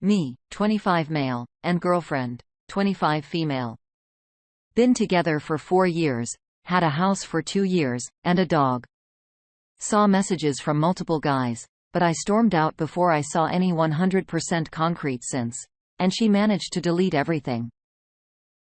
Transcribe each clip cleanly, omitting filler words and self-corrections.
Me, 25 male, and girlfriend, 25 female. Been together for 4 years, had a house for 2 years, and a dog. Saw messages from multiple guys, but I stormed out before I saw any 100% concrete since, and she managed to delete everything.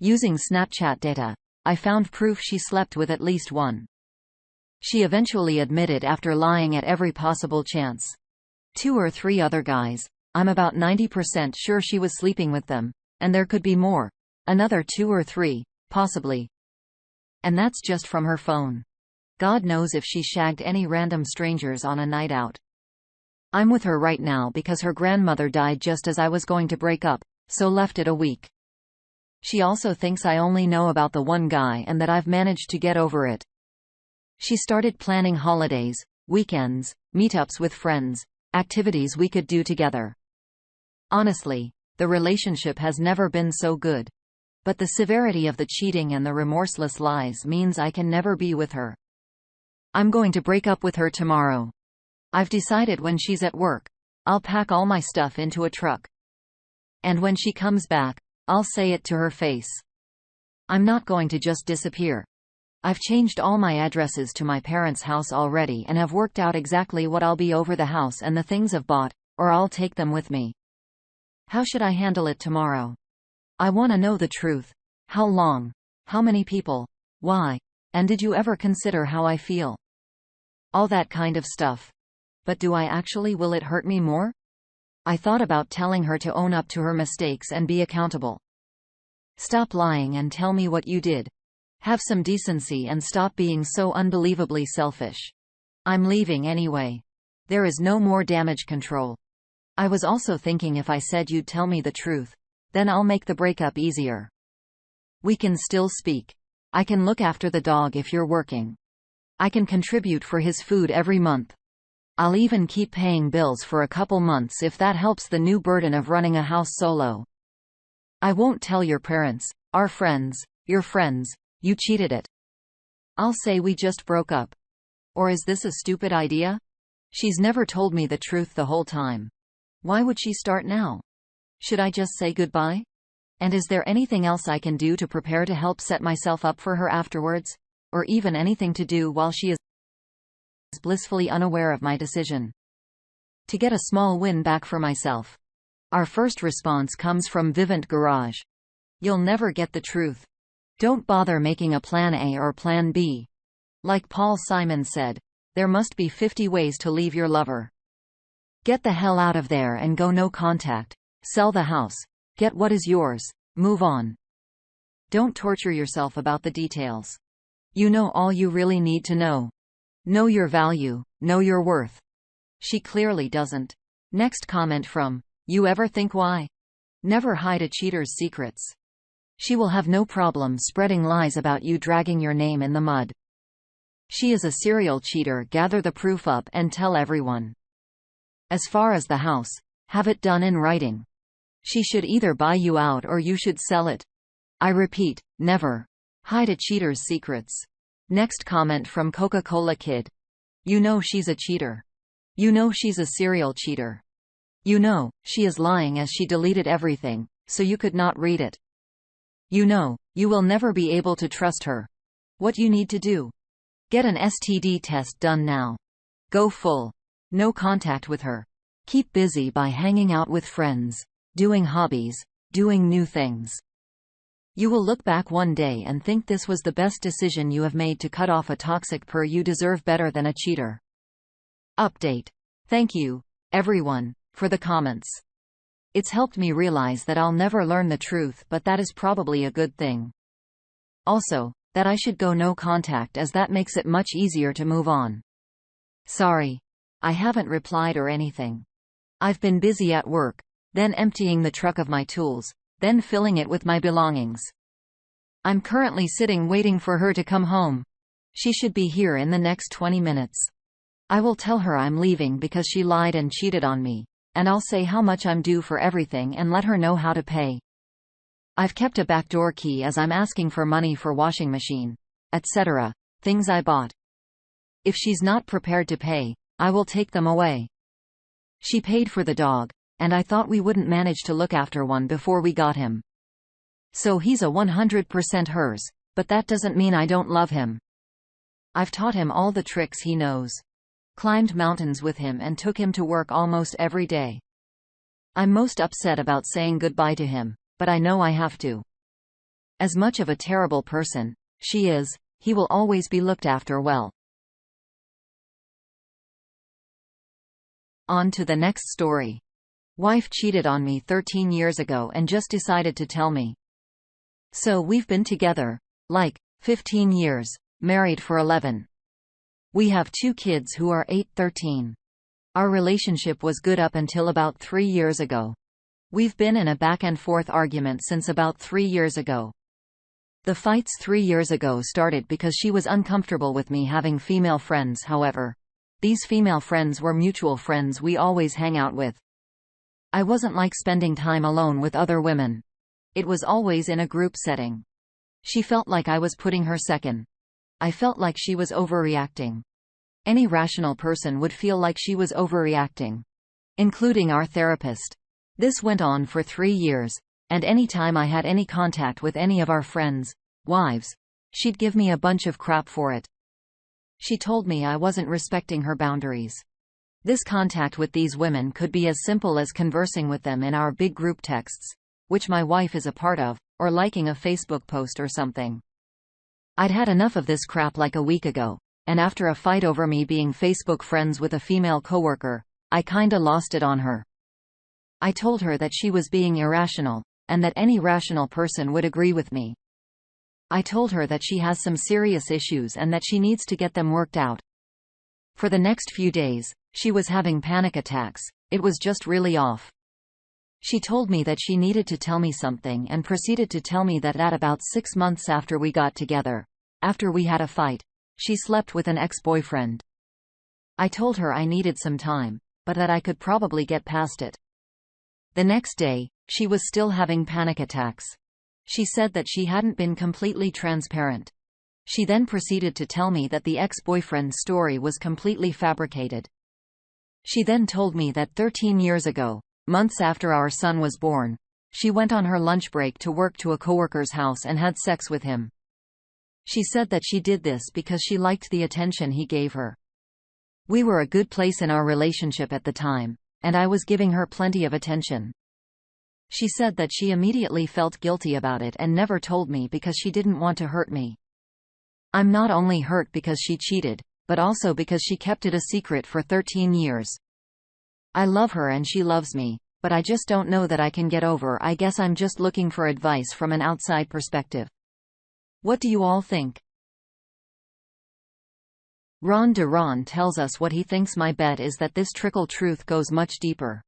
Using Snapchat data, I found proof she slept with at least one. She eventually admitted after lying at every possible chance. 2 or 3 other guys, I'm about 90% sure she was sleeping with them, and there could be more. Another 2 or 3, possibly. And that's just from her phone. God knows if she shagged any random strangers on a night out. I'm with her right now because her grandmother died just as I was going to break up, so left it a week. She also thinks I only know about the one guy and that I've managed to get over it. She started planning holidays, weekends, meetups with friends, activities we could do together. Honestly, the relationship has never been so good. But the severity of the cheating and the remorseless lies means I can never be with her. I'm going to break up with her tomorrow. I've decided when she's at work, I'll pack all my stuff into a truck. And when she comes back, I'll say it to her face. I'm not going to just disappear. I've changed all my addresses to my parents' house already and have worked out exactly what I'll be over the house and the things I've bought, or I'll take them with me. How should I handle it tomorrow? I want to know the truth. How long? How many people? Why? And did you ever consider how I feel? All that kind of stuff. But will it hurt me more? I thought about telling her to own up to her mistakes and be accountable. Stop lying and tell me what you did. Have some decency and stop being so unbelievably selfish. I'm leaving anyway. There is no more damage control. I was also thinking if I said you'd tell me the truth, then I'll make the breakup easier. We can still speak. I can look after the dog if you're working. I can contribute for his food every month. I'll even keep paying bills for a couple months if that helps the new burden of running a house solo. I won't tell your parents, our friends, your friends, you cheated it. I'll say we just broke up. Or is this a stupid idea? She's never told me the truth the whole time. Why would she start now? Should I just say goodbye? And is there anything else I can do to prepare to help set myself up for her afterwards? Or even anything to do while she is blissfully unaware of my decision? To get a small win back for myself. Our first response comes from Vivint Garage. You'll never get the truth. Don't bother making a plan A or plan B. Like Paul Simon said, there must be 50 ways to leave your lover. Get the hell out of there and go no contact. Sell the house. Get what is yours. Move on. Don't torture yourself about the details. You know all you really need to know. Know your value, know your worth. She clearly doesn't. Next comment from, you ever think why? Never hide a cheater's secrets. She will have no problem spreading lies about you, dragging your name in the mud. She is a serial cheater. Gather the proof up and tell everyone. As far as the house, have it done in writing. She should either buy you out or you should sell it. I repeat, never hide a cheater's secrets. Next comment from Coca-Cola Kid. You know she's a cheater. You know she's a serial cheater. You know, she is lying as she deleted everything, so you could not read it. You know, you will never be able to trust her. What you need to do? Get an STD test done now. Go full. No contact with her. Keep busy by hanging out with friends, doing hobbies, doing new things. You will look back one day and think this was the best decision you have made to cut off a toxic per. You deserve better than a cheater. Update. Thank you, everyone, for the comments. It's helped me realize that I'll never learn the truth, but that is probably a good thing. Also, that I should go no contact as that makes it much easier to move on. Sorry. I haven't replied or anything. I've been busy at work, then emptying the truck of my tools, then filling it with my belongings. I'm currently sitting waiting for her to come home. She should be here in the next 20 minutes. I will tell her I'm leaving because she lied and cheated on me, and I'll say how much I'm due for everything and let her know how to pay. I've kept a backdoor key as I'm asking for money for washing machine, etc., things I bought. If she's not prepared to pay, I will take them away. She paid for the dog, and I thought we wouldn't manage to look after one before we got him. So he's a 100% hers, but that doesn't mean I don't love him. I've taught him all the tricks he knows. Climbed mountains with him and took him to work almost every day. I'm most upset about saying goodbye to him, but I know I have to. As much of a terrible person she is, he will always be looked after well. On to the next story. Wife cheated on me 13 years ago and just decided to tell me. So we've been together, like, 15 years, married for 11. We have 2 kids who are 8-13. Our relationship was good up until about 3 years ago. We've been in a back-and-forth argument since about 3 years ago. The fights 3 years ago started because she was uncomfortable with me having female friends. However, these female friends were mutual friends we always hang out with. I wasn't like spending time alone with other women. It was always in a group setting. She felt like I was putting her second. I felt like she was overreacting. Any rational person would feel like she was overreacting, including our therapist. This went on for 3 years, and any time I had any contact with any of our friends' wives, she'd give me a bunch of crap for it. She told me I wasn't respecting her boundaries. This contact with these women could be as simple as conversing with them in our big group texts, which my wife is a part of, or liking a Facebook post or something. I'd had enough of this crap like a week ago, and after a fight over me being Facebook friends with a female coworker, I kinda lost it on her. I told her that she was being irrational, and that any rational person would agree with me. I told her that she has some serious issues and that she needs to get them worked out. For the next few days, she was having panic attacks. It was just really off. She told me that she needed to tell me something and proceeded to tell me that at about 6 months after we got together, after we had a fight, she slept with an ex-boyfriend. I told her I needed some time, but that I could probably get past it. The next day, she was still having panic attacks. She said that she hadn't been completely transparent. She then proceeded to tell me that the ex-boyfriend's story was completely fabricated. She then told me that 13 years ago, months after our son was born, she went on her lunch break to work to a coworker's house and had sex with him. She said that she did this because she liked the attention he gave her. We were a good place in our relationship at the time, and I was giving her plenty of attention. She said that she immediately felt guilty about it and never told me because she didn't want to hurt me. I'm not only hurt because she cheated, but also because she kept it a secret for 13 years. I love her and she loves me, but I just don't know that I can get over. I guess I'm just looking for advice from an outside perspective. What do you all think? Ron DeRon tells us what he thinks. My bet is that this trickle truth goes much deeper.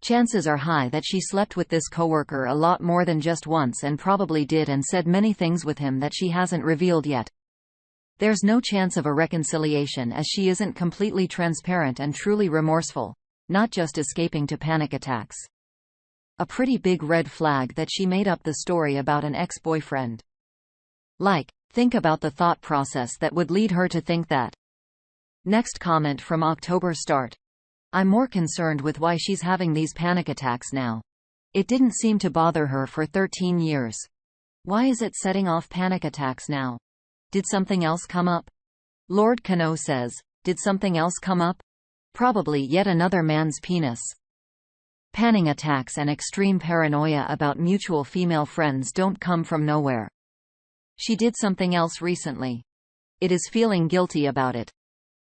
Chances are high that she slept with this coworker a lot more than just once and probably did and said many things with him that she hasn't revealed yet. There's no chance of a reconciliation as she isn't completely transparent and truly remorseful, not just escaping to panic attacks. A pretty big red flag that she made up the story about an ex-boyfriend. Think about the thought process that would lead her to think that. Next comment from October start. I'm more concerned with why she's having these panic attacks now. It didn't seem to bother her for 13 years. Why is it setting off panic attacks now? Did something else come up? Lord Cano says, did something else come up? Probably yet another man's penis. Panic attacks and extreme paranoia about mutual female friends don't come from nowhere. She did something else recently. It is feeling guilty about it.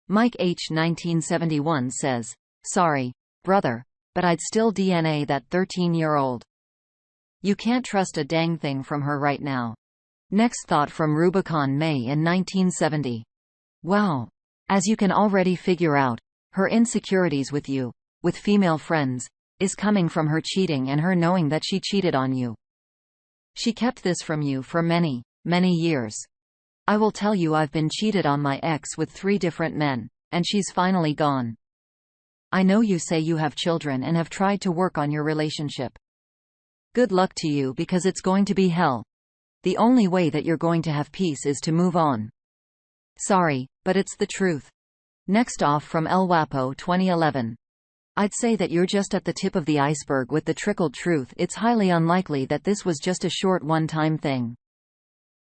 Mike H. 1971 says, sorry, brother, but I'd still DNA that 13-year-old. You can't trust a dang thing from her right now. Next thought from Rubicon May in 1970. Wow. As you can already figure out, her insecurities with you, with female friends, is coming from her cheating and her knowing that she cheated on you. She kept this from you for many, many years. I will tell you, I've been cheated on my ex with 3 different men, and she's finally gone. I know you say you have children and have tried to work on your relationship. Good luck to you because it's going to be hell. The only way that you're going to have peace is to move on. Sorry, but it's the truth. Next off from El Wapo 2011. I'd say that you're just at the tip of the iceberg with the trickled truth. It's highly unlikely that this was just a short one-time thing.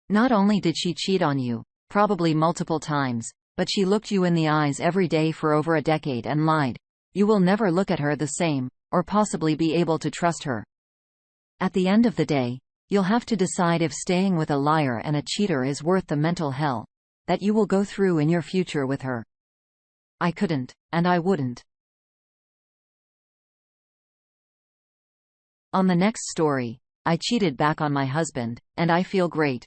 Not only did she cheat on you, probably multiple times, but she looked you in the eyes every day for over a decade and lied. You will never look at her the same, or possibly be able to trust her. At the end of the day, you'll have to decide if staying with a liar and a cheater is worth the mental hell that you will go through in your future with her. I couldn't, and I wouldn't. On the next story, I cheated back on my husband, and I feel great.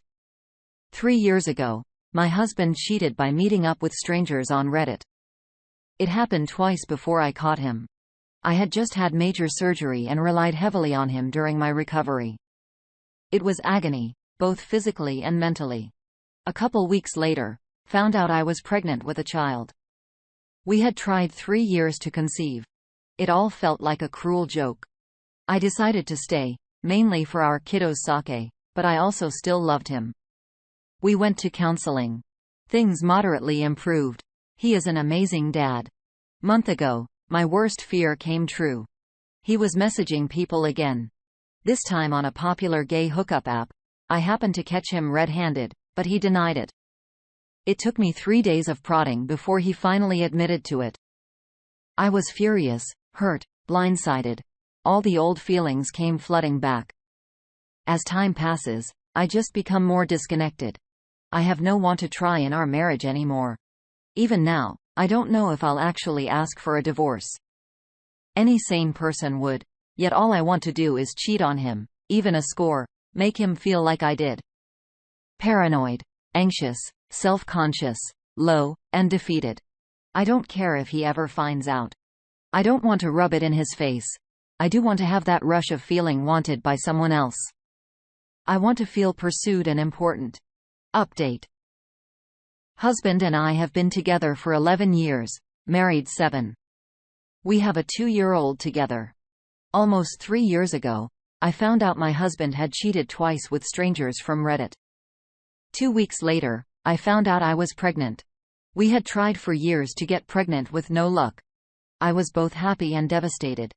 3 years ago, my husband cheated by meeting up with strangers on Reddit. It happened twice before I caught him. I had just had major surgery and relied heavily on him during my recovery. It was agony, both physically and mentally. A couple weeks later, found out I was pregnant with a child. We had tried 3 years to conceive. It all felt like a cruel joke. I decided to stay, mainly for our kiddo's sake, but I also still loved him. We went to counseling. Things moderately improved. He is an amazing dad. Month ago, my worst fear came true. He was messaging people again. This time on a popular gay hookup app. I happened to catch him red-handed, but he denied it. It took me 3 days of prodding before he finally admitted to it. I was furious, hurt, blindsided. All the old feelings came flooding back. As time passes, I just become more disconnected. I have no want to try in our marriage anymore. Even now, I don't know if I'll actually ask for a divorce. Any sane person would. Yet all I want to do is cheat on him, even a score, make him feel like I did. Paranoid, anxious, self-conscious, low, and defeated. I don't care if he ever finds out. I don't want to rub it in his face. I do want to have that rush of feeling wanted by someone else. I want to feel pursued and important. Update. Husband and I have been together for 11 years, married 7. We have a 2-year-old together. Almost 3 years ago, I found out my husband had cheated twice with strangers from Reddit. 2 weeks later, I found out I was pregnant. We had tried for years to get pregnant with no luck. I was both happy and devastated.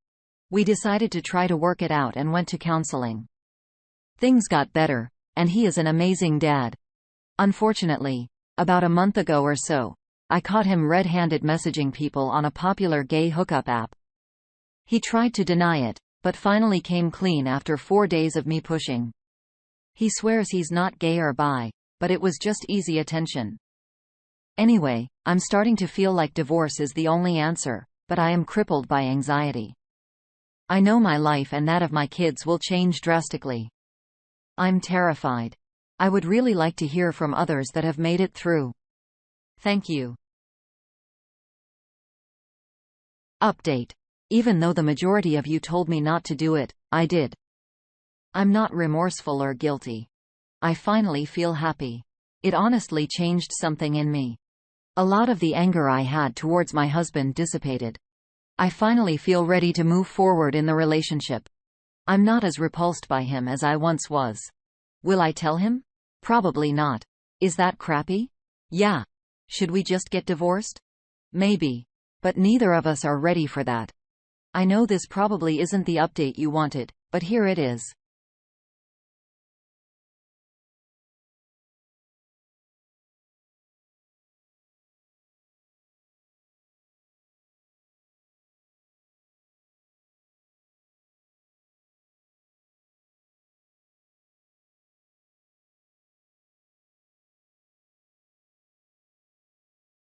We decided to try to work it out and went to counseling. Things got better, and he is an amazing dad. Unfortunately, about a month ago or so, I caught him red-handed messaging people on a popular gay hookup app. He tried to deny it, but finally came clean after 4 days of me pushing. He swears he's not gay or bi, but it was just easy attention. Anyway, I'm starting to feel like divorce is the only answer, but I am crippled by anxiety. I know my life and that of my kids will change drastically. I'm terrified. I would really like to hear from others that have made it through. Thank you. Update. Even though the majority of you told me not to do it, I did. I'm not remorseful or guilty. I finally feel happy. It honestly changed something in me. A lot of the anger I had towards my husband dissipated. I finally feel ready to move forward in the relationship. I'm not as repulsed by him as I once was. Will I tell him? Probably not. Is that crappy? Yeah. Should we just get divorced? Maybe. But neither of us are ready for that. I know this probably isn't the update you wanted, but here it is.